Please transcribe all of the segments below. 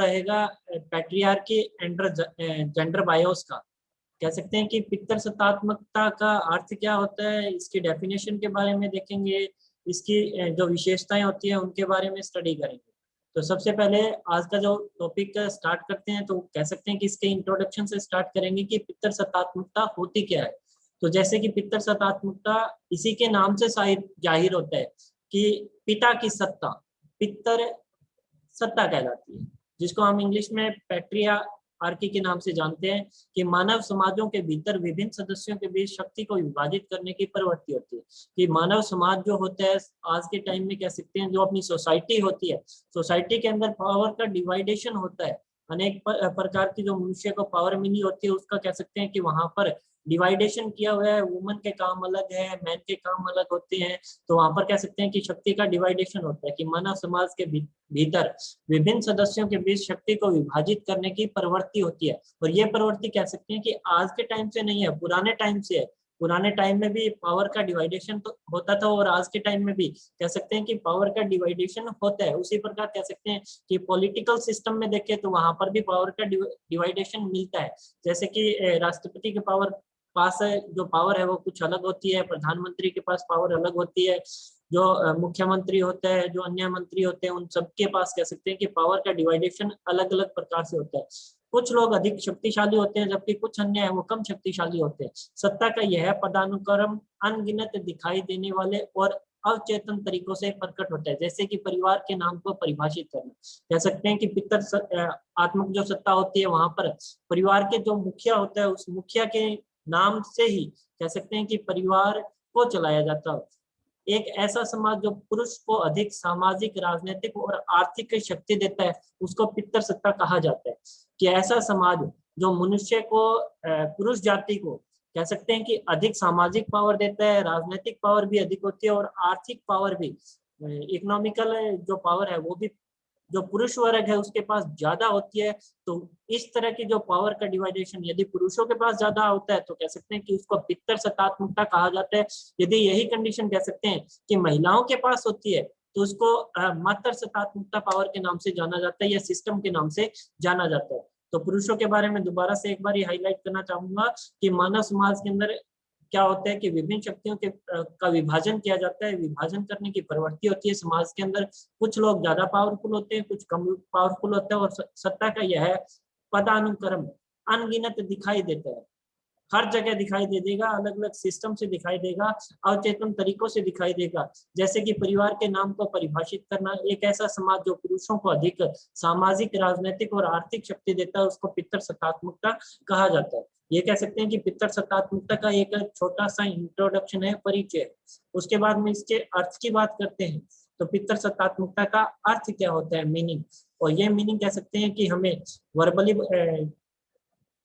रहेगा patriarchy and gender BIOS का। कह सकते हैं कि पितृसत्तात्मकता का अर्थ क्या होता है, इसकी डेफिनेशन के बारे में देखेंगे, इसकी जो विशेषताएं होती है उनके बारे में स्टडी करेंगे। तो सबसे पहले आज का जो टॉपिक स्टार्ट करते हैं, तो कह सकते हैं कि इसके इंट्रोडक्शन से स्टार्ट करेंगे कि पितृसत्तात्मकता होती क्या है। तो जैसे कि पितृसत्तात्मकता इसी के नाम से जाहिर होता है कि पिता की सत्ता पितृ सत्ता कहलाती है, जिसको हम इंग्लिश में पैट्रियार्की के नाम से जानते हैं, कि मानव समाजों के भीतर विभिन्न सदस्यों के बीच शक्ति को विभाजित करने की प्रवृत्ति होती है। कि मानव समाज जो होता है आज के टाइम में, कह सकते हैं जो अपनी सोसाइटी होती है, सोसाइटी के अंदर पावर का डिवाइडेशन होता है। अनेक प्रकार की जो मनुष्य को पावर मिली होती है, उसका कह सकते हैं कि वहां पर डिवाइडेशन किया हुआ है। वुमन के काम अलग है, मैन के काम अलग होते हैं। तो वहां पर कह सकते हैं कि शक्ति का डिवाइडेशन होता है, कि मानव समाज के भीतर विभिन्न सदस्यों के बीच शक्ति को विभाजित करने की प्रवृत्ति होती है। और ये प्रवृत्ति कह सकते हैं कि आज के टाइम से नहीं है, पुराने टाइम से है। पुराने टाइम में भी पावर का डिवाइडेशन तो होता था, और आज के टाइम में भी कह सकते हैं कि पावर का डिवाइडेशन होता है। उसी प्रकार कह सकते हैं कि पॉलिटिकल सिस्टम में देखें तो वहां पर भी पावर का डिवाइडेशन मिलता है। जैसे कि राष्ट्रपति के पास जो पावर है वो कुछ अलग होती है, प्रधानमंत्री के पास पावर अलग होती है, जो मुख्यमंत्री होता है, जो अन्य मंत्री होते हैं, उन सबके पास कह सकते हैं कि पावर का डिवाइडेशन अलग अलग प्रकार से होता है। कुछ लोग अधिक शक्तिशाली होते हैं, जबकि कुछ अन्य है वो कम शक्तिशाली होते हैं। सत्ता का यह पदानुक्रम अनगिनत दिखाई देने वाले और अवचेतन तरीकों से प्रकट होता है। जैसे कि परिवार के नाम को परिभाषित करना, कह सकते हैं कि पितृ आत्मक जो सत्ता होती है, वहां पर परिवार के जो मुखिया होता है, उस मुखिया के नाम से ही कह सकते हैं कि परिवार को चलाया जाता है। एक ऐसा समाज जो पुरुष को अधिक सामाजिक, राजनीतिक और आर्थिक शक्ति देता है, उसको पितृसत्ता कहा जाता है। कि ऐसा समाज जो मनुष्य को, पुरुष जाति को कह सकते हैं कि अधिक सामाजिक पावर देता है, राजनीतिक पावर भी अधिक होती है, और आर्थिक पावर भी, इकोनॉमिकल जो पावर है वो भी जो पुरुष वर्ग है उसके पास ज्यादा होती है। तो इस तरह की जो पावर का डिवाइडेशन यदि पुरुषों के पास ज्यादा होता है, तो कह सकते हैं कि उसको पितृसत्तात्मकता कहा जाता है। यदि यही कंडीशन कह सकते हैं कि महिलाओं के पास होती है, तो उसको मातृसत्तात्मकता पावर के नाम से जाना जाता है, या सिस्टम के नाम से जाना जाता है। तो पुरुषों के बारे में दोबारा से एक बार हाईलाइट करना चाहूंगा कि मानव समाज के अंदर क्या होता है कि विभिन्न शक्तियों के का विभाजन किया जाता है। विभाजन करने की प्रवृत्ति होती है समाज के अंदर। कुछ लोग ज्यादा पावरफुल होते हैं, कुछ कम पावरफुल होते हैं, और सत्ता का यह पदानुक्रम अनगिनत दिखाई देता है। हर जगह दिखाई दे देगा, अलग अलग सिस्टम से दिखाई देगा, अवचेतन तरीकों से दिखाई देगा। जैसे कि परिवार के नाम को परिभाषित करना, एक ऐसा समाज जो पुरुषों को अधिक सामाजिक, राजनीतिक और आर्थिक शक्ति देता है, उसको पितृसत्तात्मकता कहा जाता है। ये कह सकते हैं कि पितृसत्तात्मकता का एक छोटा सा इंट्रोडक्शन है, परिचय। उसके बाद में इसके अर्थ की बात करते हैं। तो पितृसत्तात्मकता का अर्थ क्या होता है, मीनिंग। और ये मीनिंग कह सकते हैं कि हमें वर्बली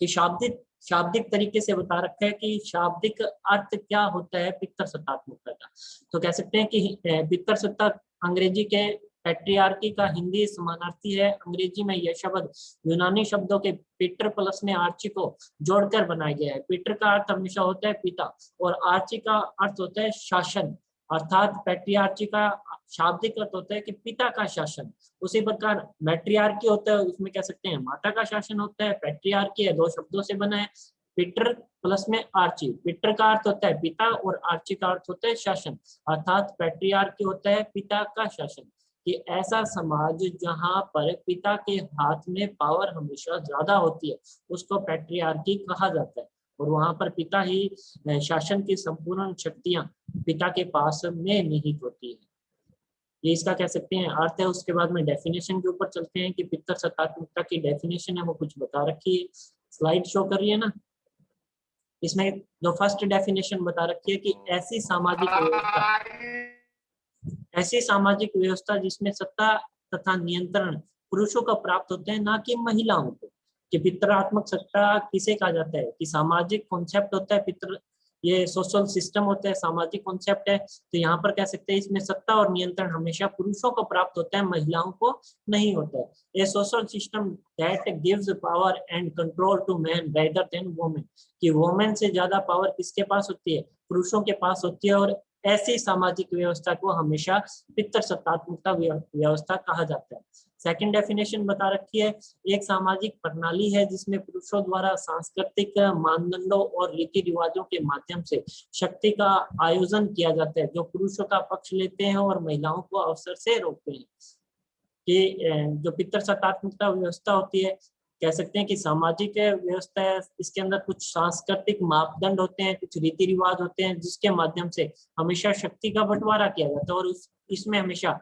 कि शाब्दिक तरीके से बता रखा है कि शाब्दिक अर्थ क्या होता है पितृसत्तात्मकता का। तो कह सकते हैं कि पितृसत्ता अंग्रेजी के पैट्रियार्की का हिंदी समानार्थी है। अंग्रेजी में यह शब्द यूनानी शब्दों के पीटर प्लस में आर्ची को जोड़कर बनाया गया है। पीटर का अर्थ हमेशा होता है पिता, और आर्ची का अर्थ होता है शासन। अर्थात पैट्रियार्ची का शाब्दिक अर्थ होता है कि पिता का शासन। उसी प्रकार मैट्रियार्की होता है, उसमें कह सकते हैं माता का शासन होता है। पैट्रियार्की है, दो शब्दों से बना है, पीटर प्लस में आर्ची। पीटर का अर्थ होता है पिता, और आर्ची का अर्थ होता है शासन। अर्थात पैट्रियार्की होता है पिता का शासन। कि ऐसा समाज जहां पर पिता के हाथ में पावर हमेशा ज्यादा होती है, उसको पैट्रियार्की कहा जाता है। और वहां पर पिता ही शासन की संपूर्ण शक्तियां पिता के पास में निहित होती है। ये इसका कह सकते हैं अर्थ है। उसके बाद में डेफिनेशन के ऊपर चलते हैं कि पितृसत्तात्मकता की डेफिनेशन है वो कुछ बता रखी है, स्लाइड शो कर रही है ना। इसमें जो फर्स्ट डेफिनेशन बता रखी है कि ऐसी सामाजिक व्यवस्था जिसमें सत्ता तथा नियंत्रण पुरुषों को प्राप्त होते हैं, ना कि महिलाओं को। कि पितृआत्मक सत्ता किसे कहा जाता है, कि सामाजिक कॉन्सेप्ट होता है पितृ, ये सोशल सिस्टम होता है, सामाजिक कॉन्सेप्ट है। तो यहाँ पर कह सकते हैं इसमें सत्ता और नियंत्रण हमेशा पुरुषों को प्राप्त होता है, महिलाओं को नहीं होता है। ये social system that gives power and control to man rather than women. कि वुमेन से ज्यादा पावर किसके पास होती है, पुरुषों के पास होती है। और ऐसी सामाजिक व्यवस्था को हमेशा पितृसत्तात्मकता व्यवस्था कहा जाता है। सेकंड डेफिनेशन बता रखी है, एक सामाजिक प्रणाली है जिसमें पुरुषों द्वारा सांस्कृतिक मानदंडों और रीति रिवाजों के माध्यम से शक्ति का आयोजन किया जाता है, जो पुरुषों का पक्ष लेते हैं और महिलाओं को अवसर से रोकते हैं। कि जो पितृसत्तात्मकता व्यवस्था होती है, कह सकते हैं कि सामाजिक व्यवस्था है, इसके अंदर कुछ सांस्कृतिक मापदंड होते हैं, कुछ रीति रिवाज होते हैं, जिसके माध्यम से हमेशा शक्ति का बंटवारा किया जाता है और इसमें हमेशा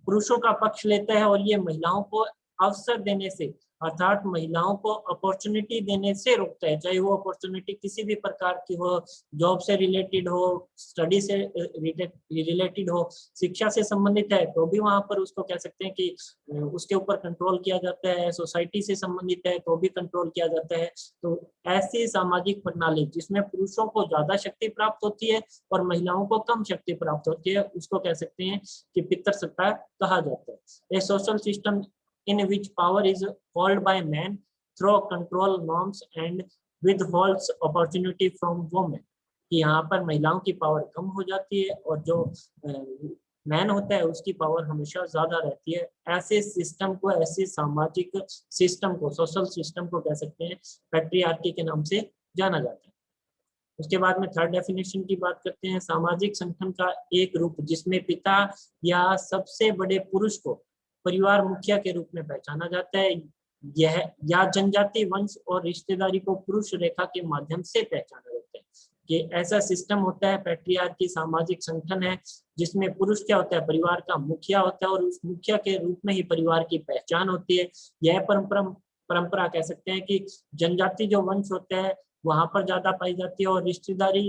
पुरुषों का पक्ष लेता है, और ये महिलाओं को अवसर देने से, अर्थात महिलाओं को अपॉर्चुनिटी देने से रोकता है, चाहे वो अपॉर्चुनिटी किसी भी प्रकार की हो, जॉब से रिलेटेड हो, स्टडी से रिलेटेड हो, शिक्षा से संबंधित है तो भी वहां पर उसको कह सकते हैं कि उसके ऊपर कंट्रोल किया जाता है, सोसाइटी से संबंधित है तो भी कंट्रोल किया जाता है। तो ऐसी सामाजिक प्रणाली जिसमें पुरुषों को ज्यादा शक्ति प्राप्त होती है और महिलाओं को कम शक्ति प्राप्त होती है, उसको कह सकते हैं कि पितृसत्ता कहा जाता है। A social system in which power is held by men through control norms and withholds opportunity from women। कि यहाँ पर महिलाओं की पावर कम हो जाती है और जो मैन होता है उसकी पावर हमेशा ज्यादा रहती है। ऐसे सिस्टम को, ऐसे सामाजिक सिस्टम को, सोशल सिस्टम को कह सकते हैं पैट्रियार्की के नाम से जाना जाता है। उसके बाद में थर्ड डेफिनेशन की बात करते हैं, सामाजिक संगठन का एक रूप जिसमें पिता या सबसे बड़े पुरुष को परिवार मुखिया के रूप में पहचाना जाता है। यह या जनजाति वंश और रिश्तेदारी को पुरुष रेखा के माध्यम से पहचाना जाता है। कि ऐसा सिस्टम होता है, पैट्रियार्की सामाजिक संगठन है जिसमें पुरुष क्या होता है, परिवार का मुखिया होता है और उस मुखिया के रूप में ही परिवार की पहचान होती है। यह परंपरा कह सकते हैं कि जनजाति जो वंश होता है वहां पर ज्यादा पाई जाती है और रिश्तेदारी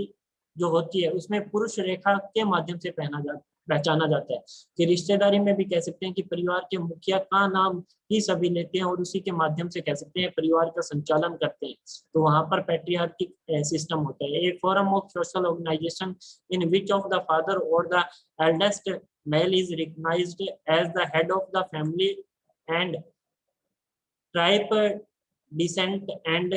जो होती है उसमें पुरुष रेखा के माध्यम से पहचाना जाता है। कि रिश्तेदारी में भी कह सकते हैं कि परिवार के मुखिया का नाम ही सभी लेते हैं और उसी के माध्यम से कह सकते हैं परिवार का संचालन करते हैं। तो वहां पर पैट्रियार्किक सिस्टम होता है। एक form of social organisation in which of the father और the eldest male is recognised as the head of the family and tribe descent and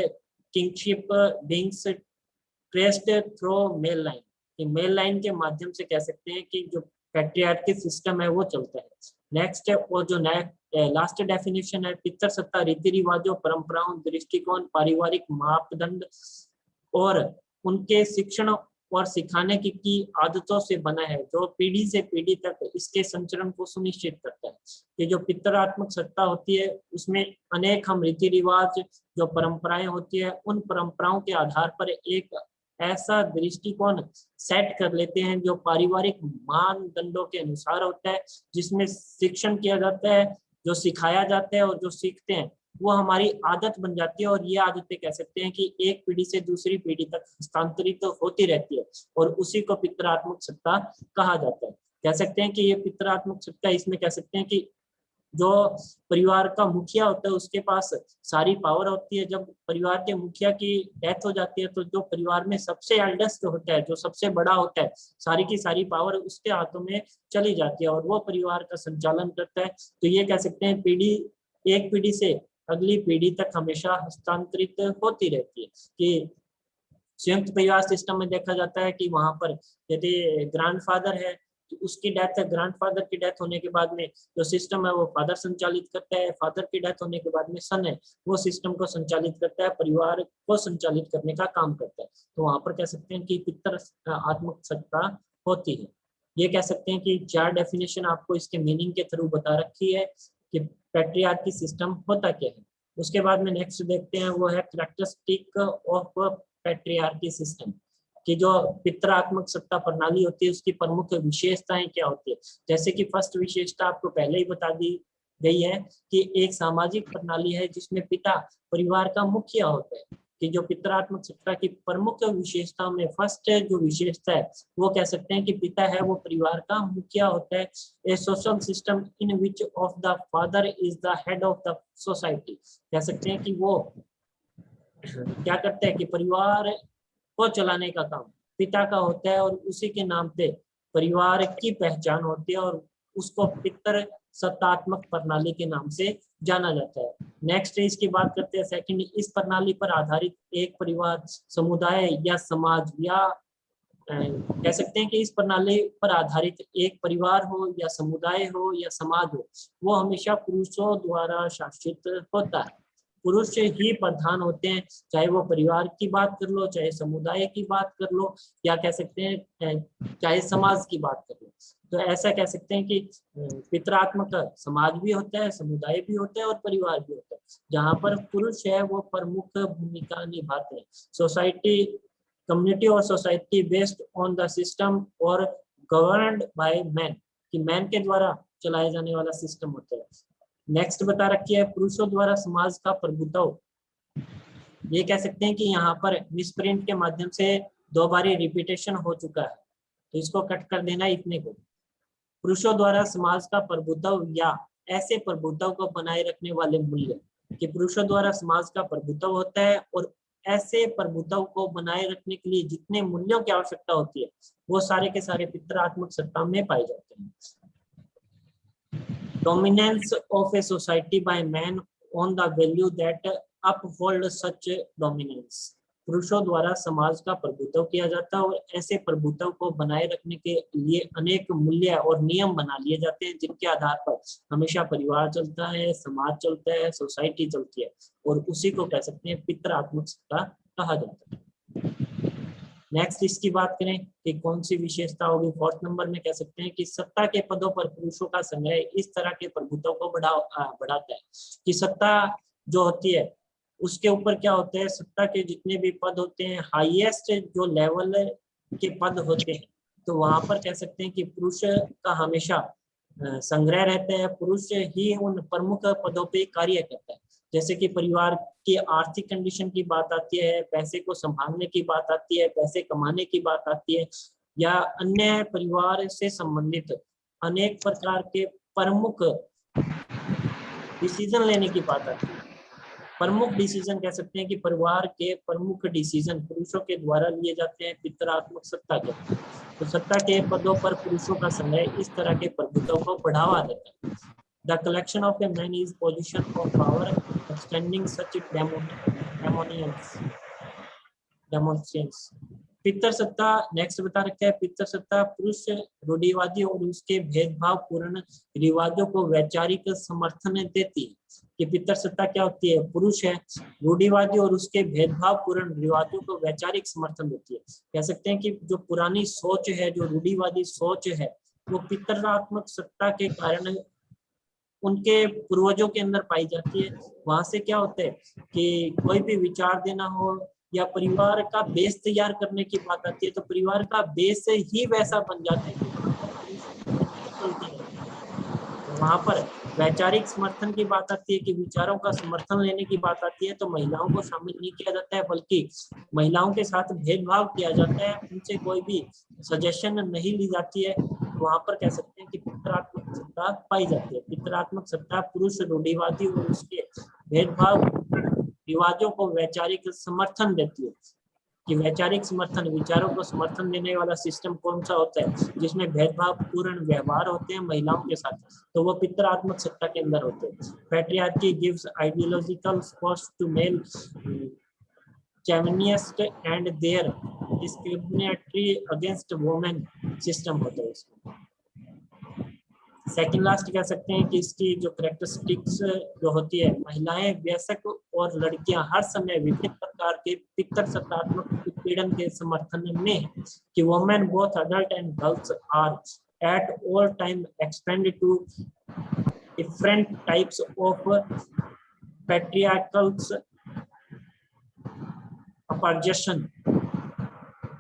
kinship beings traced through male line. Male line के माध्यम से कह सकते हैं कि जो patriarchy system है वो चलता है। नेक्स्ट है, और जो लास्ट डेफिनेशन है, पितृसत्ता रीति रिवाजों, परंपराओं, दृष्टिकोण, पारिवारिक मापदंड और उनके शिक्षण और सिखाने की आदतों से बना है, जो पीढ़ी से पीढ़ी तक इसके संचरण को सुनिश्चित करता है। कि जो पितरात्मक सत्ता होती है उसमें अनेक हम रीति रिवाज, जो परंपराएं होती है, उन परंपराओं के आधार पर एक ऐसा दृष्टिकोण सेट कर लेते हैं जो पारिवारिक मानदंडों के अनुसार होता है, जिसमें शिक्षण किया जाता है, जो सिखाया जाता है और जो सीखते हैं वो हमारी आदत बन जाती है। और ये आदतें कह सकते हैं कि एक पीढ़ी से दूसरी पीढ़ी तक हस्तांतरित तो होती रहती है और उसी को पितरात्मक सत्ता कहा जाता है। कह सकते हैं कि ये पितरात्मक सत्ता, इसमें कह सकते हैं कि जो परिवार का मुखिया होता है उसके पास सारी पावर होती है। जब परिवार के मुखिया की डेथ हो जाती है तो जो परिवार में सबसे एल्डेस्ट होता है, जो सबसे बड़ा होता है, सारी की सारी पावर उसके हाथों में चली जाती है और वो परिवार का संचालन करता है। तो ये कह सकते हैं पीढ़ी, एक पीढ़ी से अगली पीढ़ी तक हमेशा हस्तांतरित होती रहती है। कि संयुक्त परिवार सिस्टम में देखा जाता है कि वहां पर यदि ग्रैंडफादर है तो उसकी डेथ, ग्रैंडफादर की डेथ होने के बाद में जो सिस्टम है वो फादर संचालित करता है, फादर की डेथ होने के बाद में सन है वो सिस्टम को संचालित करता है, परिवार को संचालित करने का काम करता है। तो वहां पर कह सकते हैं कि पितरात्मक सत्ता होती है। ये कह सकते हैं कि 4 डेफिनेशन आपको इसके मीनिंग के थ्रू बता रखी है कि पैट्रियार्की सिस्टम होता क्या है। उसके बाद में नेक्स्ट देखते हैं वो है कैरेक्टरिस्टिक ऑफ पैट्रियार्की सिस्टम। कि जो पितरात्मक सत्ता प्रणाली होती है उसकी प्रमुख विशेषताएं क्या होती है। जैसे कि फर्स्ट विशेषता आपको पहले ही बता दी गई है कि एक सामाजिक प्रणाली है जिसमें पिता परिवार का मुखिया होता है। कि जो पितरात्मक सत्ता की प्रमुख विशेषता में फर्स्ट जो विशेषता है वो कह सकते हैं कि पिता है वो परिवार का मुखिया होता है। A social system in which of the father is the head of the society. कह सकते हैं कि वो क्या करते हैं कि परिवार को चलाने का काम पिता का होता है और उसी के नाम पे परिवार की पहचान होती है और उसको पितृ सत्तात्मक प्रणाली के नाम से जाना जाता है। नेक्स्ट इसकी बात करते हैं सेकंड, इस प्रणाली पर आधारित एक परिवार, समुदाय या समाज या कह सकते हैं कि इस प्रणाली पर आधारित एक परिवार हो या समुदाय हो या समाज हो, वो हमेशा पुरुषों द्वारा शासित होता है। पुरुष ही प्रधान होते हैं, चाहे वो परिवार की बात कर लो, चाहे समुदाय की बात कर लो, या कह सकते हैं चाहे समाज की बात कर लो। तो ऐसा कह सकते हैं कि पितरात्मक समाज भी होता है, समुदाय भी होता है और परिवार भी होता है, जहाँ पर पुरुष है वो प्रमुख भूमिका निभाते हैं। सोसाइटी, कम्युनिटी और society based on the system और गवर्नड बाय मैन, कि मैन के द्वारा चलाया जाने वाला सिस्टम होता है। नेक्स्ट बता रखी है पुरुषों द्वारा समाज का प्रभुत्व। ये कह सकते हैं कि यहाँ पर मिसप्रिंट के माध्यम से 2 बारी रिपीटेशन हो चुका है, तो इसको कट कर देना इतने को। पुरुषों द्वारा समाज का प्रभुत्व या ऐसे प्रभुत्व को बनाए रखने वाले मूल्य, कि पुरुषों द्वारा समाज का प्रभुत्व होता है और ऐसे प्रभुत्व को बनाए रखने के लिए जितने मूल्यों की आवश्यकता होती है वो सारे के सारे पितरात्मक सत्ता में पाए जाते हैं। Dominance of a society by man on the value that uphold such dominance. पुरुषों द्वारा समाज का प्रभुत्व किया जाता है और ऐसे प्रभुत्व को बनाए रखने के लिए अनेक मूल्य और नियम बना लिए जाते हैं, जिनके आधार पर हमेशा परिवार चलता है, समाज चलता है, सोसाइटी चलती है, और उसी को कह सकते हैं पितरात्मक सत्ता कहा जाता है। नेक्स्ट इसकी बात करें कि कौन सी विशेषता होगी, 4th नंबर में कह सकते हैं कि सत्ता के पदों पर पुरुषों का संग्रह इस तरह के प्रभुत्व को बढ़ाता है कि सत्ता जो होती है उसके ऊपर क्या होता है, सत्ता के जितने भी पद होते हैं, हाईएस्ट जो लेवल के पद होते हैं, तो वहां पर कह सकते हैं कि पुरुष का हमेशा संग्रह रहता है, पुरुष ही उन प्रमुख पदों पे कार्य करता है। जैसे कि परिवार की आर्थिक कंडीशन की बात आती है, पैसे को संभालने की बात आती है, पैसे कमाने की बात आती है, या अन्य परिवार से संबंधित अनेक प्रकार के प्रमुख डिसीजन लेने की बात आती है। प्रमुख डिसीजन कह सकते हैं कि परिवार के प्रमुख डिसीजन पुरुषों के द्वारा लिए जाते हैं पितरात्मक सत्ता के। तो सत्ता के पदों पर पुरुषों का संग्रह इस तरह के प्रभुत्व को बढ़ावा देता है। The collection of a man is position of power extending such demonstrations. पितर सत्ता नेक्स्ट बता रखा है, पितर सत्ता पुरुष रूढ़िवादी और उसके भेदभाव पूर्ण रिवाजों को वैचारिक समर्थन देती है। कि पितर सत्ता क्या होती है, पुरुष है, रूढ़िवादी और उसके भेदभाव पूर्ण रिवाजों को वैचारिक समर्थन देती है। कह सकते हैं कि जो पुरानी सोच है, जो रूढ़िवादी सोच है, वो पितरात्मक सत्ता के कारण उनके पूर्वजों के अंदर पाई जाती है। वहां से क्या होता है कि कोई भी विचार देना हो या परिवार का बेस तैयार करने की बात आती है, तो परिवार का बेस ही वैसा बन जाता है कि वहां पर वैचारिक समर्थन की बात आती है, कि विचारों का समर्थन लेने की बात आती है, तो महिलाओं को शामिल नहीं किया जाता है, बल्कि महिलाओं के साथ भेदभाव किया जाता है, उनसे कोई भी सजेशन नहीं ली जाती है। वहां पर कह सकते हैं कि पितरात्मक सत्ता पाई जाती है। पितरात्मक सत्ता पुरुष रूढ़िवादी और उसके भेदभाव रिवाजों को वैचारिक समर्थन देती है। कि वैचारिक समर्थन, विचारों को समर्थन देने वाला सिस्टम कौन सा होता है, जिसमें भेदभाव पूर्ण व्यवहार होते हैं महिलाओं के साथ, तो वो पितरात्मक सत्ता के अंदर होते हैं। Patriarchy gives ideological support to male chauvinist and their discriminatory against women system होता है इसमें। सेकंड लास्ट कह सकते हैं कि इसकी जो कैरेक्टरिस्टिक्स जो होती है, महिलाएं, वयस्क और लड़कियां हर समय विभिन्न प्रकार के पितर सत्तात्मक उत्पीड़न के समर्थन में है। कि women both adult and girls are at all time expand to different types of patriarchal oppression.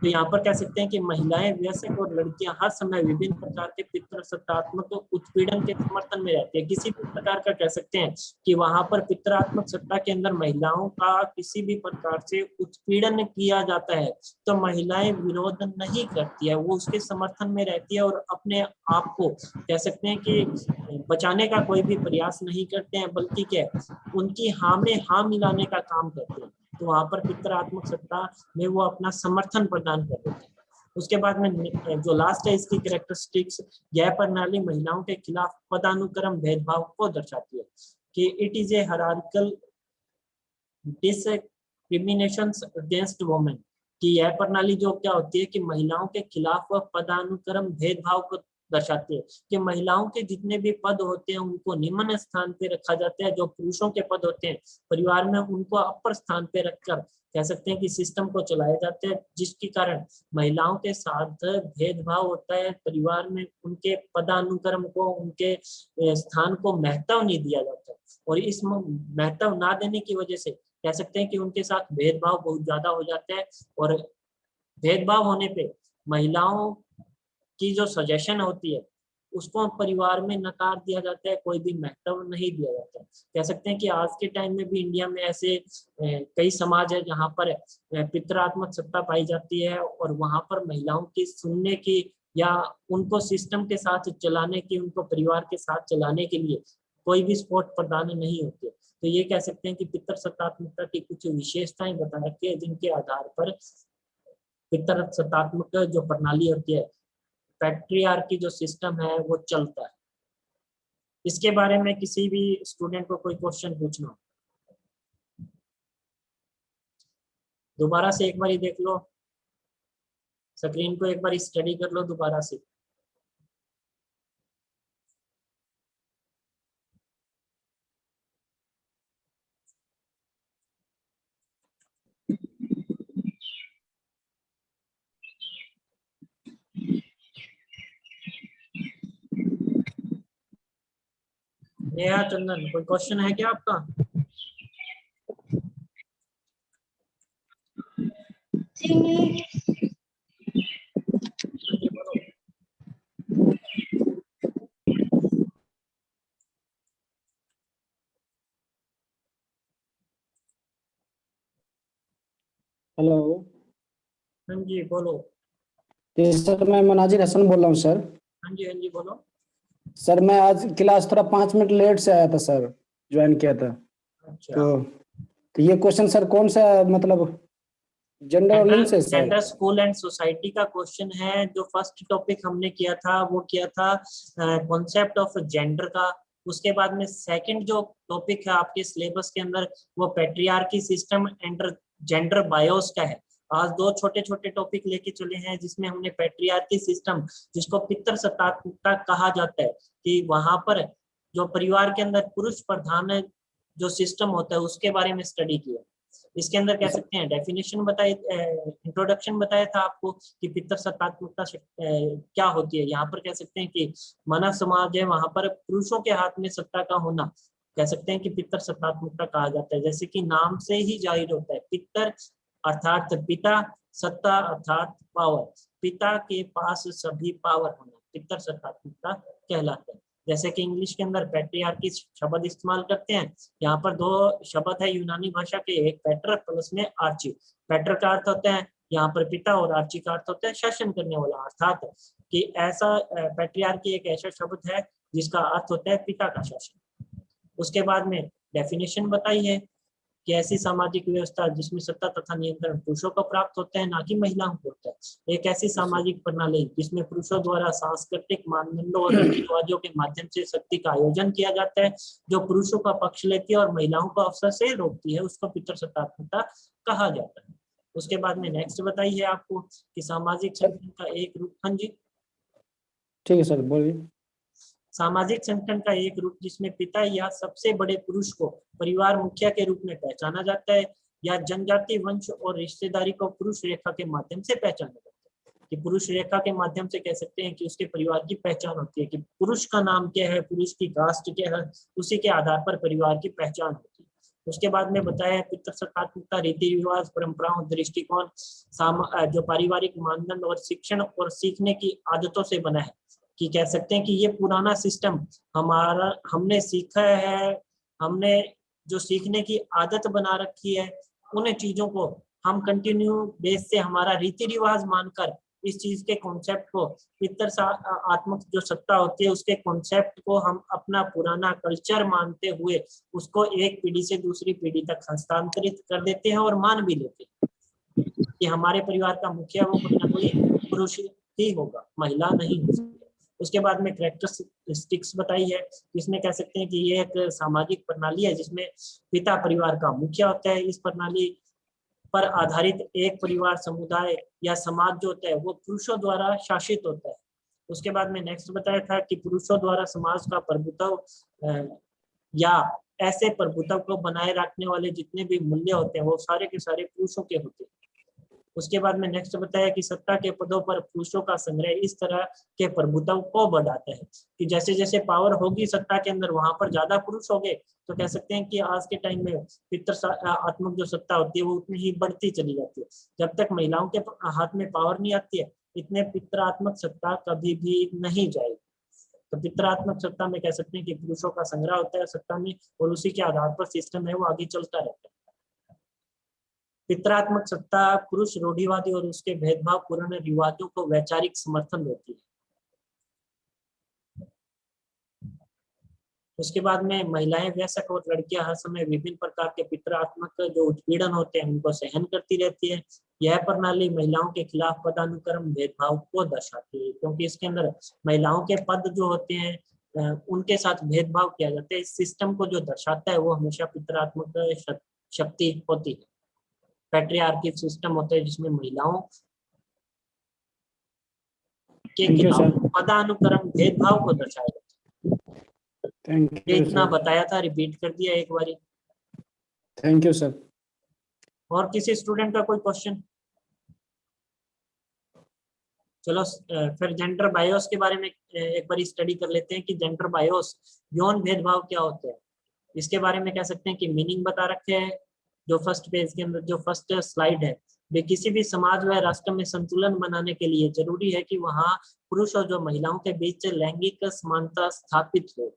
तो यहाँ पर कह सकते हैं कि महिलाएं, वयस्क और लड़कियां हर समय विभिन्न प्रकार के पितृसत्तात्मक उत्पीड़न के समर्थन में रहती है। किसी भी प्रकार का कह सकते हैं कि वहां पर पितरात्मक सत्ता के अंदर महिलाओं का किसी भी प्रकार से उत्पीड़न किया जाता है, तो महिलाएं विरोध नहीं करती है, वो उसके समर्थन में रहती है और अपने आप को कह सकते हैं कि बचाने का कोई भी प्रयास नहीं करते हैं, बल्कि क्या उनकी हाँ में हाँ मिलाने का काम करते हैं। तो वहां पर पितरात्मक सत्ता में वो अपना समर्थन प्रदान कर देते हैं। उसके बाद में जो लास्ट है इसकी कैरेक्टरिस्टिक्स, यह प्रणाली महिलाओं के खिलाफ पदानुक्रम भेदभाव को दर्शाती है। कि it is a hierarchical discrimination against women, कि यह प्रणाली जो क्या होती है कि महिलाओं के खिलाफ वह पदानुक्रम भेदभाव को दर्शाती है कि महिलाओं के जितने भी पद होते हैं उनको निम्न स्थान पे रखा जाता है, जो पुरुषों के पद होते हैं परिवार में उनको अपर स्थान पे रखकर कह सकते हैं कि सिस्टम को चलाया जाता है, जिसके कारण महिलाओं के साथ भेदभाव होता है परिवार में, उनके पदानुक्रम को, उनके स्थान को महत्व नहीं दिया जाता और इस महत्व ना देने की वजह से कह सकते हैं कि उनके साथ भेदभाव बहुत ज्यादा हो जाता है और भेदभाव होने पे महिलाओं की जो सजेशन होती है उसको परिवार में नकार दिया जाता है, कोई भी महत्व नहीं दिया जाता। कह सकते हैं कि आज के टाइम में भी इंडिया में ऐसे कई समाज है जहाँ पर पितृत्मक सत्ता पाई जाती है और वहां पर महिलाओं की सुनने की या उनको सिस्टम के साथ चलाने की, उनको परिवार के साथ चलाने के लिए कोई भी सपोर्ट प्रदान नहीं होती। तो ये कह सकते हैं कि पितृसत्तात्मकता की कुछ विशेषताएं बता रखी है जिनके आधार पर पितृसत्तात्मक जो प्रणाली होती है, पैट्रियार्की जो सिस्टम है वो चलता है। इसके बारे में किसी भी स्टूडेंट को कोई क्वेश्चन पूछना हो दोबारा से एक बार देख लो, स्क्रीन को एक बार स्टडी कर लो दोबारा से। नेहा चंदन, कोई क्वेश्चन है क्या आपका? हेलो। हाँ जी बोलो। तो सर मैं मनाजिर हसन बोल रहा हूँ सर। हाँ जी बोलो। सर मैं आज क्लास थोड़ा 5 मिनट लेट से आया था सर, ज्वाइन किया था। अच्छा, तो ये क्वेश्चन सर कौन सा, मतलब जेंडर और लिंग से sir? Gender school and society का क्वेश्चन है। जो फर्स्ट टॉपिक हमने किया था वो किया था कॉन्सेप्ट ऑफ जेंडर का। उसके बाद में सेकंड जो टॉपिक है आपके सिलेबस के अंदर वो patriarchy system and gender BIOS का है। आज दो छोटे छोटे टॉपिक लेके चले हैं जिसमें हमने पैट्रियार्की सिस्टम, जिसको पितृसत्तात्मकता कहा जाता है, कि वहां पर जो परिवार के अंदर पुरुष प्रधान जो सिस्टम होता है उसके बारे में स्टडी किया। इसके अंदर कह सकते हैं डेफिनेशन बताए, इंट्रोडक्शन बताया था आपको कि पितृसत्तात्मकता क्या होती है। यहाँ पर कह सकते हैं कि मानव समाज है, वहां पर पुरुषों के हाथ में सत्ता का होना कह सकते हैं कि पितृसत्तात्मकता कहा जाता है। जैसे कि नाम से ही जाहिर होता है, पितर अर्थात पिता, सत्ता अर्थात पावर, पिता के पास सभी पावर होना पितृसत्तात्मकता कहलाता है। जैसे कि इंग्लिश के अंदर पैट्रियार्की शब्द इस्तेमाल करते हैं, यहाँ पर दो शब्द है यूनानी भाषा के, एक पैटर प्लस में आर्ची। पैटर का अर्थ होता है यहाँ पर पिता और आर्ची का अर्थ होता है शासन करने वाला, अर्थात कि ऐसा पैट्रियार्की एक ऐसा शब्द है जिसका अर्थ होता है पिता का शासन। उसके बाद में डेफिनेशन बताई है कि ऐसी सामाजिक व्यवस्था जिसमें सत्ता तथा नियंत्रण पुरुषों को प्राप्त होता है, ना कि महिलाओं को होता है। एक ऐसी सामाजिक प्रणाली जिसमें पुरुषों द्वारा सांस्कृतिक मानदंडों और रीति रिवाजों के माध्यम से शक्ति का आयोजन किया जाता है, जो पुरुषों का पक्ष लेती है और महिलाओं को अवसर से रोकती है, उसको पितृसत्तात्मकता कहा जाता है। उसके बाद में नेक्स्ट बताइए आपको कि सामाजिक संगठन का एक रूप। हाँ जी ठीक है सर, बोलिए। सामाजिक संगठन का एक रूप जिसमें पिता या सबसे बड़े पुरुष को परिवार मुखिया के रूप में पहचाना जाता है, या जनजाति वंश और रिश्तेदारी को पुरुष रेखा के माध्यम से पहचाना जाता है। कि पुरुष रेखा के माध्यम से कह सकते हैं कि उसके परिवार की पहचान होती है कि पुरुष का नाम क्या है, पुरुष की कास्ट क्या है, उसी के आधार पर परिवार की पहचान होती है। उसके बाद में बताया पितृसत्तात्मकता रीति रिवाज, परंपराओं, दृष्टिकोण, जो पारिवारिक मानदंड और शिक्षण और सीखने की आदतों से बना है। कि कह सकते हैं कि ये पुराना सिस्टम हमारा, हमने सीखा है, हमने जो सीखने की आदत बना रखी है उन चीजों को हम कंटिन्यू बेस से हमारा रीति रिवाज मानकर इस चीज के कॉन्सेप्ट को, पितृआत्मक जो सत्ता होती है उसके कॉन्सेप्ट को हम अपना पुराना कल्चर मानते हुए उसको एक पीढ़ी से दूसरी पीढ़ी तक हस्तांतरित कर देते हैं और मान भी लेते हैं कि हमारे परिवार का मुखिया वो कोई ना कोई पुरुष ही होगा, महिला नहीं हो सकती। उसके बाद में कैरेक्टरिस्टिक्स बताई है, जिसमें कह सकते हैं कि ये एक सामाजिक प्रणाली है जिसमें पिता परिवार का मुखिया होता है। इस प्रणाली पर आधारित एक परिवार, समुदाय या समाज जो होता है वो पुरुषों द्वारा शासित होता है। उसके बाद में नेक्स्ट बताया था कि पुरुषों द्वारा समाज का प्रभुत्व या ऐसे प्रभुत्व को बनाए रखने वाले जितने भी मूल्य होते हैं वो सारे के सारे पुरुषों के होते हैं। उसके बाद में नेक्स्ट बताया कि सत्ता के पदों पर पुरुषों का संग्रह इस तरह के प्रभुत्व को बढ़ाता है कि जैसे जैसे पावर होगी सत्ता के अंदर वहां पर ज्यादा पुरुष होंगे, तो कह सकते हैं कि आज के टाइम में पितृआत्मक जो सत्ता होती है वो उतनी ही बढ़ती चली जाती है। जब तक महिलाओं के हाथ में पावर नहीं आती है इतने पितृआत्मक सत्ता कभी भी नहीं जाएगी। तो पितृआत्मक सत्ता में कह सकते हैं कि पुरुषों का संग्रह होता है सत्ता में, और उसी के आधार पर सिस्टम है वो आगे चलता रहता है। पितृआत्मक सत्ता पुरुष रूढ़िवादी और उसके भेदभाव पूर्ण रिवाजों को वैचारिक समर्थन देती है। उसके बाद में महिलाएं वयस्क और लड़कियां हर समय विभिन्न प्रकार के पितृआत्मक जो उत्पीड़न होते हैं उनको सहन करती रहती है। यह प्रणाली महिलाओं के खिलाफ पदानुक्रम भेदभाव को दर्शाती है, क्योंकि इसके अंदर महिलाओं के पद जो होते हैं उनके साथ भेदभाव किया जाता है। इस सिस्टम को जो दर्शाता है वो हमेशा पितृआत्मक शक्ति होती है। पैट्रियार्की सिस्टम होता है जिसमें महिलाओं के खिलाफ पदानुक्रम भेदभाव को दर्शाया जाता है। थैंक यू इतना सर। बताया था, रिपीट कर दिया एक बारी। Thank you sir. और किसी स्टूडेंट का कोई क्वेश्चन? चलो फिर जेंडर बायोस के बारे में एक बार स्टडी कर लेते हैं कि जेंडर बायोस यौन भेदभाव क्या होते हैं। इसके बारे में कह सकते हैं कि मीनिंग बता रखे हैं जो फर्स्ट पेज के अंदर, जो फर्स्ट स्लाइड है। वे किसी भी समाज व राष्ट्र में संतुलन बनाने के लिए जरूरी है कि वहाँ पुरुष और जो महिलाओं के बीच लैंगिक समानता स्थापित हो।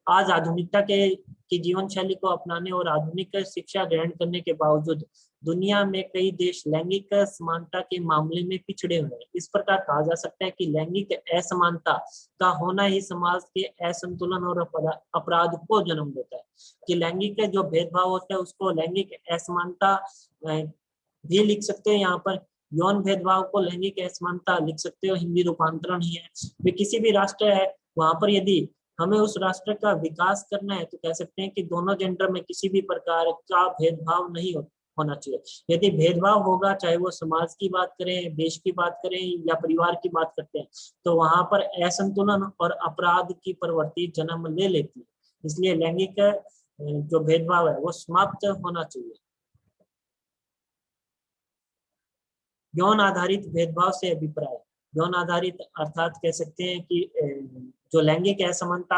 आज आधुनिकता की जीवन शैली को अपनाने और आधुनिक शिक्षा ग्रहण करने के बावजूद दुनिया में कई देश लैंगिक समानता के मामले में पिछड़े हुए हैं। इस प्रकार कहा जा सकता है कि लैंगिक असमानता का होना ही समाज के असंतुलन और अपराध को जन्म देता है। कि लैंगिक जो भेदभाव होता है उसको लैंगिक असमानता भी लिख सकते हैं। यहाँ पर यौन भेदभाव को लैंगिक असमानता लिख सकते हो, हिंदी रूपांतरण ही है। वे किसी भी राष्ट्र है वहां पर यदि हमें उस राष्ट्र का विकास करना है तो कह सकते हैं कि दोनों जेंडर में किसी भी प्रकार का भेदभाव नहीं होना चाहिए। यदि भेदभाव होगा, चाहे वो समाज की बात करें, देश की बात करें या परिवार की बात करते हैं, तो वहां पर असंतुलन और अपराध की प्रवृत्ति जन्म ले लेती है। इसलिए लैंगिक जो भेदभाव है वो समाप्त होना चाहिए। यौन आधारित भेदभाव से अभिप्राय। यौन आधारित अर्थात कह सकते हैं कि जो लैंगिक असमानता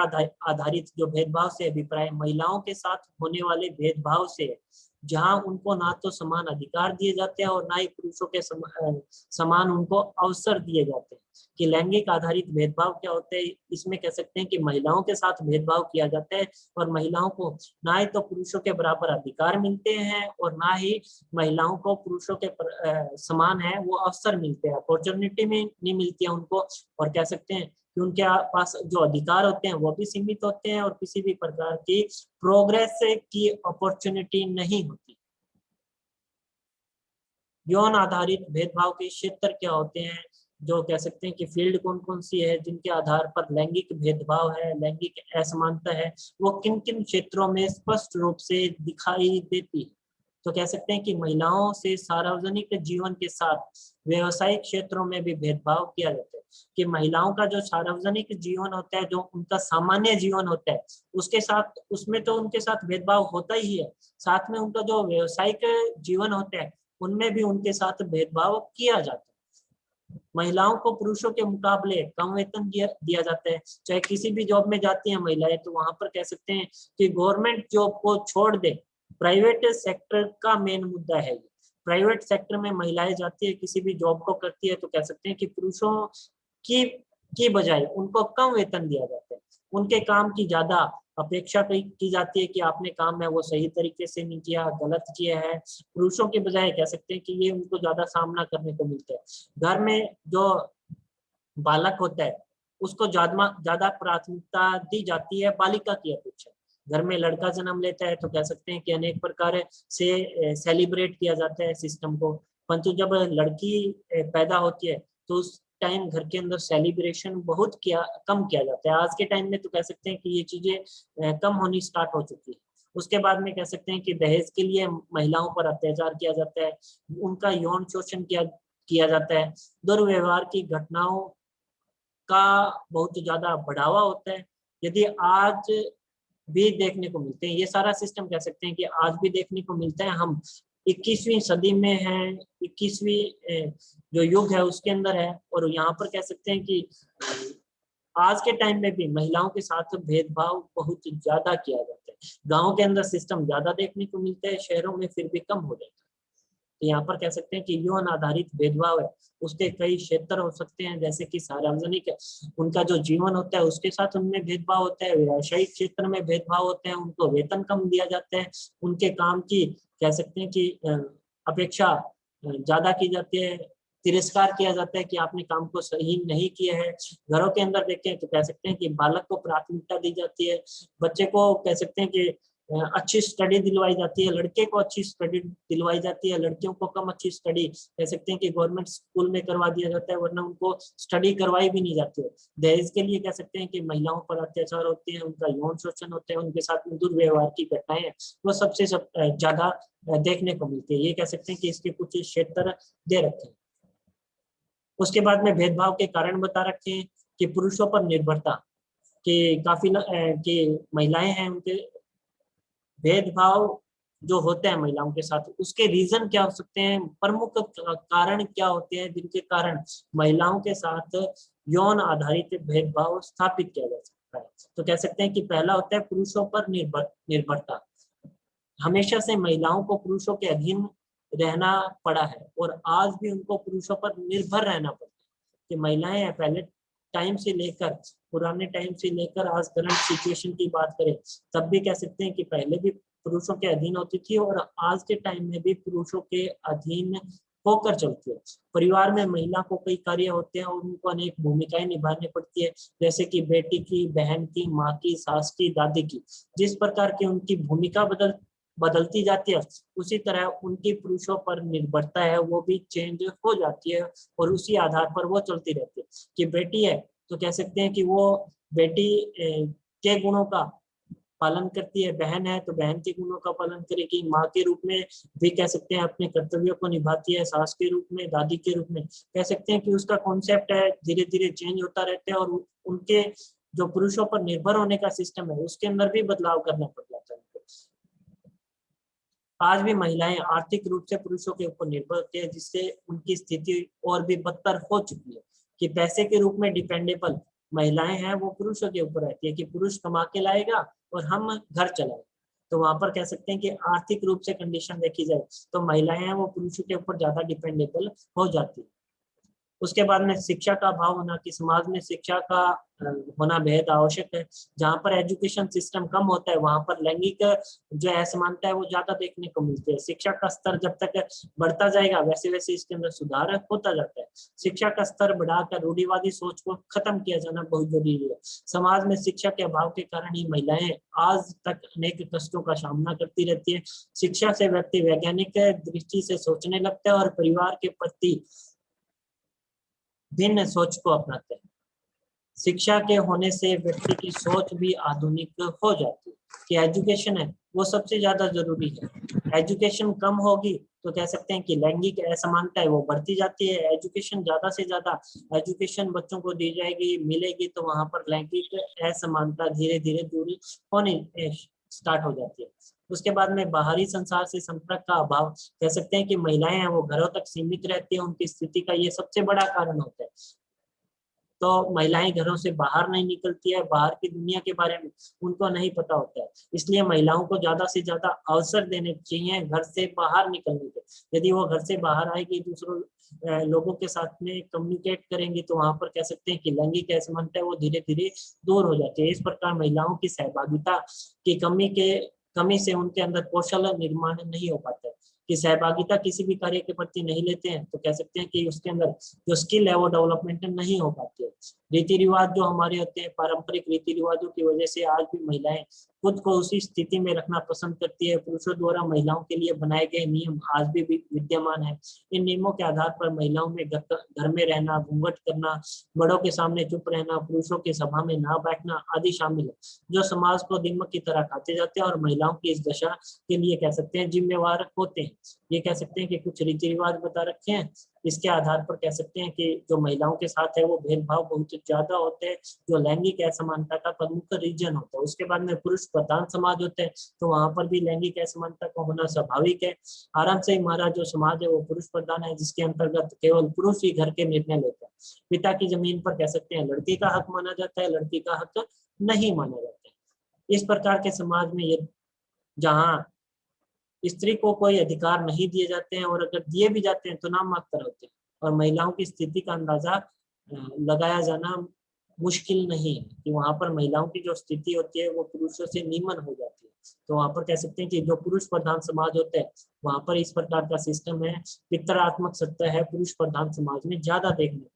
आधारित जो भेदभाव से अभिप्राय महिलाओं के साथ होने वाले भेदभाव से, जहां उनको ना तो समान अधिकार दिए जाते हैं और ना ही पुरुषों के समान उनको अवसर दिए जाते हैं। कि लैंगिक आधारित भेदभाव क्या होते हैं, इसमें कह सकते हैं कि महिलाओं के साथ भेदभाव किया जाता है और महिलाओं को ना ही तो पुरुषों के बराबर अधिकार मिलते हैं और ना ही महिलाओं को पुरुषों के समान है वो अवसर मिलते हैं, अपॉर्चुनिटी में नहीं मिलती है उनको। और कह सकते हैं कि उनके पास जो अधिकार होते हैं वो भी सीमित होते हैं और किसी भी प्रकार की प्रोग्रेस की अपॉर्चुनिटी नहीं होती। यौन आधारित भेदभाव के क्षेत्र क्या होते हैं, जो कह सकते हैं कि फील्ड कौन कौन सी है जिनके आधार पर लैंगिक भेदभाव है, लैंगिक असमानता है, वो किन किन क्षेत्रों में स्पष्ट रूप से दिखाई देती है। तो कह सकते हैं कि महिलाओं से सार्वजनिक जीवन के साथ व्यवसायिक क्षेत्रों में भी भेदभाव किया जाता है। कि महिलाओं का जो सार्वजनिक जीवन होता है, जो उनका सामान्य जीवन होता है, उसके साथ उसमें तो उनके साथ भेदभाव होता ही है, साथ में उनका जो व्यवसायिक जीवन होता है उनमें भी उनके साथ भेदभाव किया जाता है। महिलाओं को पुरुषों के मुकाबले कम वेतन दिया जाता है। चाहे किसी भी जॉब में जाती है महिलाएं तो वहां पर कह सकते हैं कि गवर्नमेंट जॉब को छोड़ दे, प्राइवेट सेक्टर का मेन मुद्दा है। प्राइवेट सेक्टर में महिलाएं जाती है, किसी भी जॉब को करती है, तो कह सकते हैं कि पुरुषों की बजाय उनको कम वेतन दिया जाता है। उनके काम की ज्यादा अपेक्षा की जाती है कि आपने काम है वो सही तरीके से नहीं किया, गलत किया है। पुरुषों के बजाय कह सकते हैं कि ये उनको ज्यादा सामना करने को मिलता है। घर में जो बालक होता है उसको ज्यादा प्राथमिकता दी जाती है बालिका की अपेक्षा। घर में लड़का जन्म लेता है तो कह सकते हैं कि अनेक प्रकार से सेलिब्रेट किया जाता है सिस्टम को, परंतु जब लड़की पैदा होती है तो उस टाइम घर के अंदर सेलिब्रेशन बहुत कम किया जाता है। आज के टाइम में तो कह सकते हैं कि ये चीजें कम होनी स्टार्ट हो चुकी है। उसके बाद में कह सकते हैं कि दहेज के लिए महिलाओं पर अत्याचार किया जाता है, उनका यौन शोषण किया जाता है, दुर्व्यवहार की घटनाओं का बहुत ज्यादा बढ़ावा होता है। यदि आज भी देखने को मिलते हैं, ये सारा सिस्टम कह सकते हैं कि आज भी देखने को मिलता है। हम 21वीं सदी में हैं, 21वीं जो युग है उसके अंदर है, और यहाँ पर कह सकते हैं कि आज के टाइम में भी महिलाओं के साथ भेदभाव बहुत ज्यादा किया जाता है। गाँव के अंदर सिस्टम ज्यादा देखने को मिलता है, शहरों में फिर भी कम हो जाता है। तो यहाँ पर कह सकते हैं कि यौन आधारित भेदभाव है, उसके कई क्षेत्र हो सकते हैं, जैसे कि सार्वजनिक उनका जो जीवन होता है उसके साथ उनमें भेदभाव होता है, व्यावसायिक क्षेत्र में भेदभाव होते हैं, उनको वेतन कम दिया जाता है, उनके काम की कह सकते हैं कि अपेक्षा ज्यादा की जाती है, तिरस्कार किया जाता है कि आपने काम को सही नहीं किया है। घरों के अंदर देखें तो कह सकते हैं कि बालक को प्राथमिकता दी जाती है, बच्चे को कह सकते हैं कि अच्छी स्टडी दिलवाई जाती है, लड़के को अच्छी स्टडी दिलवाई जाती है, लड़कियों को कम अच्छी स्टडी कह सकते हैं कि गवर्नमेंट स्कूल में करवा दिया जाता है, वरना उनको स्टडी करवाई भी नहीं जाती है। दहेज के लिए कह सकते हैं कि महिलाओं पर अत्याचार होते हैं, उनका यौन शोषण होता है, उनके साथ में दुर्व्यवहार की घटनाएं वो सबसे ज्यादा देखने को मिलती है। ये कह सकते हैं कि इसके कुछ क्षेत्र दे रखे हैं। उसके बाद में भेदभाव के कारण बता रखे हैं कि पुरुषों पर निर्भरता कि काफी कि महिलाएं हैं, उनके भेदभाव जो होते हैं महिलाओं के साथ, उसके रीजन क्या हो सकते हैं, प्रमुख कारण क्या होते हैं जिनके कारण महिलाओं के साथ यौन आधारित भेदभाव स्थापित किया जा सकता है। तो कह सकते हैं कि पहला होता है पुरुषों पर निर्भरता। हमेशा से महिलाओं को पुरुषों के अधीन रहना पड़ा है, और आज भी उनको पुरुषों पर निर्भर रहना पड़ता है। कि महिलाएं पहले टाइम से लेकर, पुराने टाइम से लेकर आज करंट सिचुएशन की बात करें, तब भी कह सकते हैं कि पहले भी पुरुषों के अधीन होती थी, और आज के टाइम में भी पुरुषों के अधीन होकर चलती है। परिवार में महिला को कई कार्य होते हैं और उनको अनेक भूमिकाएं निभानी पड़ती है, जैसे कि बेटी की, बहन की, माँ की, सास की, दादी की। जिस प्रकार की उनकी भूमिका बदलती जाती है, उसी तरह उनकी पुरुषों पर निर्भरता है वो भी चेंज हो जाती है, और उसी आधार पर वो चलती रहती है। कि बेटी है तो कह सकते हैं कि वो बेटी के गुणों का पालन करती है, बहन है तो बहन के गुणों का पालन करेगी, माँ के रूप में भी कह सकते हैं अपने कर्तव्यों को निभाती है, सास के रूप में, दादी के रूप में। कह सकते हैं कि उसका कॉन्सेप्ट है धीरे धीरे चेंज होता रहता है, और उनके जो पुरुषों पर निर्भर होने का सिस्टम है उसके अंदर भी बदलाव करना पड़ जाता है। आज भी महिलाएं आर्थिक रूप से पुरुषों के ऊपर निर्भर होती है, जिससे उनकी स्थिति और भी बदतर हो चुकी है। कि पैसे के रूप में डिपेंडेबल महिलाएं हैं वो पुरुषों के ऊपर रहती है, कि पुरुष कमा के लाएगा और हम घर चलाएंगे। तो वहां पर कह सकते हैं कि आर्थिक रूप से कंडीशन देखी जाए तो महिलाएं हैं वो पुरुषों के ऊपर ज्यादा डिपेंडेबल हो जाती है। उसके बाद में शिक्षा का अभाव होना, कि समाज में शिक्षा का होना बेहद आवश्यक है। जहाँ पर एजुकेशन सिस्टम कम होता है वहां पर लैंगिक जो असमानता है वो ज्यादा देखने को मिलती है। शिक्षा का स्तर जब तक बढ़ता जाएगा वैसे वैसे इसके अंदर सुधार होता जाता है। शिक्षा का स्तर बढ़ाकर रूढ़िवादी सोच को खत्म किया जाना बहुत जरूरी है। समाज में शिक्षा के अभाव के कारण ही महिलाएं आज तक अनेक कष्टों का सामना करती रहती है। शिक्षा से व्यक्ति वैज्ञानिक दृष्टि से सोचने लगता है और परिवार के प्रति भिन्न सोच को अपनाते हैं। शिक्षा के होने से व्यक्ति की सोच भी आधुनिक हो जाती है। कि एजुकेशन है वो सबसे ज्यादा जरूरी है। एजुकेशन कम होगी तो कह सकते हैं कि लैंगिक असमानता है वो बढ़ती जाती है। एजुकेशन ज्यादा से ज्यादा एजुकेशन बच्चों को दी जाएगी, मिलेगी, तो वहां पर लैंगिक असमानता धीरे धीरे दूर होने स्टार्ट हो जाती है। उसके बाद में बाहरी संसार से संपर्क का अभाव, कह सकते हैं कि महिलाएं हैं वो घरों तक सीमित रहती है, उनकी स्थिति का ये सबसे बड़ा कारण होता है। तो महिलाएं घरों से बाहर नहीं निकलती है, बाहर की दुनिया के बारे में उनको नहीं पता होता है। इसलिए महिलाओं को ज्यादा से ज्यादा अवसर देने चाहिए घर से बाहर निकलने के। यदि वो घर से बाहर आएगी, दूसरों लोगों के साथ में कम्युनिकेट करेंगी, तो वहां पर कह सकते हैं कि लैंगिक असमानता है वो धीरे धीरे दूर हो जाती है। इस प्रकार महिलाओं की सहभागिता की कमी से उनके अंदर कौशल निर्माण नहीं हो पाता है। कि सहभागिता किसी भी कार्य के प्रति नहीं लेते हैं तो कह सकते हैं कि उसके अंदर जो स्किल है वो डेवलपमेंट नहीं हो पाती है। रीति रिवाज जो हमारे होते हैं, पारंपरिक रीति रिवाजों की वजह से आज भी महिलाएं खुद को उसी स्थिति में रखना पसंद करती है। पुरुषों द्वारा महिलाओं के लिए बनाए गए नियम आज भी विद्यमान है। इन नियमों के आधार पर महिलाओं में घर में रहना, घूंघट करना, बड़ों के सामने चुप रहना, पुरुषों की सभा में ना बैठना आदि शामिल है, जो समाज को दीमक की तरह खाते जाते हैं और महिलाओं की इस दशा के लिए कह सकते हैं जिम्मेवार होते हैं। ये कह सकते हैं कि कुछ रीति रिवाज बता रखे हैं, इसके आधार पर कह सकते हैं कि जो महिलाओं के साथ है वो भेदभाव बहुत ज्यादा होते हैं, जो लैंगिक असमानता का प्रमुख रीजन होता है। उसके बाद में पुरुष प्रधान समाज होते हैं, तो वहां पर भी लैंगिक असमानता का होना स्वाभाविक है। आराम से हमारा जो समाज है वो पुरुष प्रधान है, जिसके अंतर्गत केवल पुरुष ही घर के निर्णय लेता है। पिता की जमीन पर कह सकते हैं लड़की का हक माना जाता है, लड़की का हक नहीं माना जाता है। इस प्रकार के समाज में ये जहाँ स्त्री को कोई अधिकार नहीं दिए जाते हैं, और अगर दिए भी जाते हैं तो नाम मात्र होते हैं, और महिलाओं की स्थिति का अंदाजा लगाया जाना मुश्किल नहीं है कि वहां पर महिलाओं की जो स्थिति होती है वो पुरुषों से नीमन हो जाती है। तो वहां पर कह सकते हैं कि जो पुरुष प्रधान समाज होते हैं वहां पर इस प्रकार का सिस्टम है, पितरात्मक सत्ता है पुरुष प्रधान समाज में ज्यादा देखने को